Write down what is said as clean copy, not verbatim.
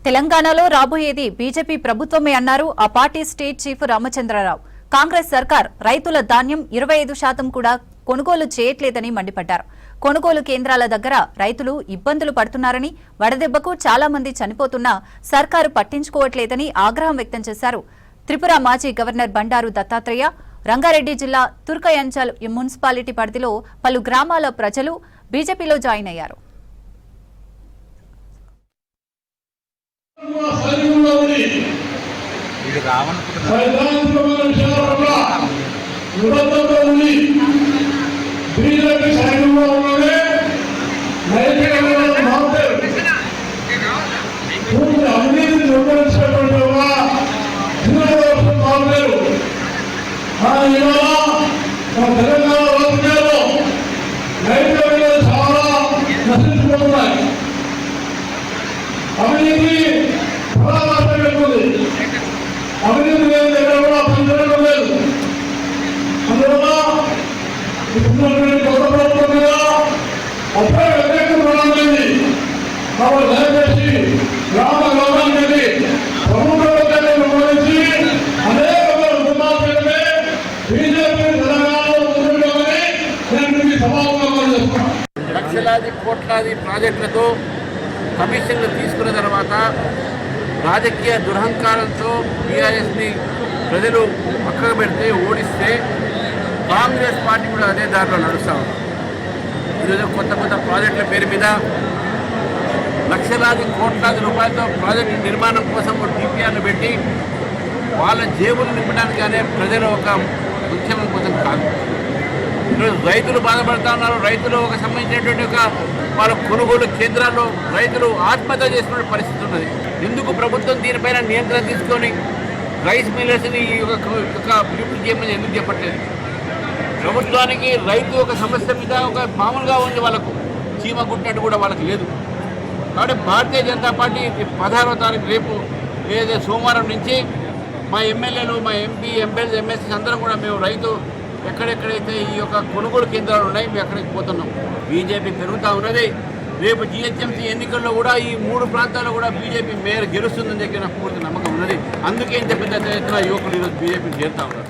తెలంగాణలో రాబోయేది బీజేపీ ప్రభుత్వమే అన్నారు ఆ party state chief Ramachandra Rao. Congress సర్కార్ రైతుల ధాన్యం 25% కూడా కొనుగోలు చేయట్లేదని మండిపడ్డారు. కొనుగోలు కేంద్రాల దగ్గర రైతులు ఇబ్బందులు పడుతున్నారని, వడదెబ్బకు చాలా మంది చనిపోతున్నా సర్కారు పట్టించుకోవట్లేదని ఆగ్రహం వ్యక్తం చేశారు. త్రిపుర మాజీ గవర్నర్ బండారు దత్తాత్రేయ, రంగారెడ్డి జిల్లా తుర్కయంచల్ మున్సిపాలిటీ పరిధిలో పలు గ్రామాల ప్రజలు బీజేపీలో జాయిన్ అయ్యారు. అవినీతి లేదు, ఎక్కడ కూడా పనిచేయడం లేదు. అందువల్ల కొత్త ప్రభుత్వం మీద అప్పుడే వ్యతిరేకం రావాలి. కాబట్టి దయచేసి గ్రామానికి ప్రభుత్వ వ్యతిరేకం వివరించి అనేక కుటుంబాలపై బీజేపీ తెలంగాణలో ముందుంటామని నేను మీ సమావేశంగా చేస్తున్నాను. లక్షలాది కోట్లాది ప్రాజెక్టులతో కమిషన్లు తీసుకున్న తర్వాత రాజకీయ దురహంకారంతో టీఆర్ఎస్ని ప్రజలు పక్కకు పెడితే ఓడిస్తే కాంగ్రెస్ పార్టీ కూడా అదే దారిలో నడుస్తూ ఉంది. ఈరోజు కొత్త కొత్త ప్రాజెక్టుల పేరు మీద లక్షలాది కోట్లాది రూపాయలతో ప్రాజెక్టు నిర్మాణం కోసం డిపిఆర్లు పెట్టి వాళ్ళ జేబులు నింపడానికి అనే ప్రజలు ఒక ఉద్యమం కోసం కాదు. ఈరోజు రైతులు బాధపడుతూ ఉన్నారు. రైతులు ఒక సంబంధించినటువంటి ఒక వాళ్ళ కొనుగోలు కేంద్రాల్లో రైతులు ఆత్మహత్య చేసుకునే పరిస్థితి ఉన్నది. ఎందుకు ప్రభుత్వం దీనిపైన నియంత్రణ తీసుకొని రైస్ మిల్లర్స్ని అభివృద్ధి చేయమని ఎందుకు చెప్పట్లేదు? ప్రభుత్వానికి రైతు ఒక సమస్య మీద ఒక మామూలుగా ఉంది, వాళ్ళకు చీమ కుట్టినట్టు కూడా వాళ్ళకి లేదు. కాబట్టి భారతీయ జనతా పార్టీ 16వ తారీఖు రేపు ఏదైతే సోమవారం నుంచి మా ఎమ్మెల్యేలు, మా ఎంపీ, ఎంపీలు, ఎంఎస్సీ అందరం కూడా మేము రైతు ఎక్కడెక్కడైతే ఈ యొక్క కొనుగోలు కేంద్రాలు ఉన్నాయి మేము అక్కడికి పోతున్నాం. బీజేపీ పెరుగుతూ ఉన్నది. రేపు జీహెచ్ఎంసీ ఎన్నికల్లో కూడా ఈ 3 ప్రాంతాల్లో కూడా బీజేపీ మేయర్ గెలుస్తుందని చెప్పి నాకు పూర్తి నమ్మకం ఉన్నది. అందుకే ఇంత పెద్ద ఎత్తున యువకులు ఈరోజు బీజేపీని చేరుతూ ఉన్నారు.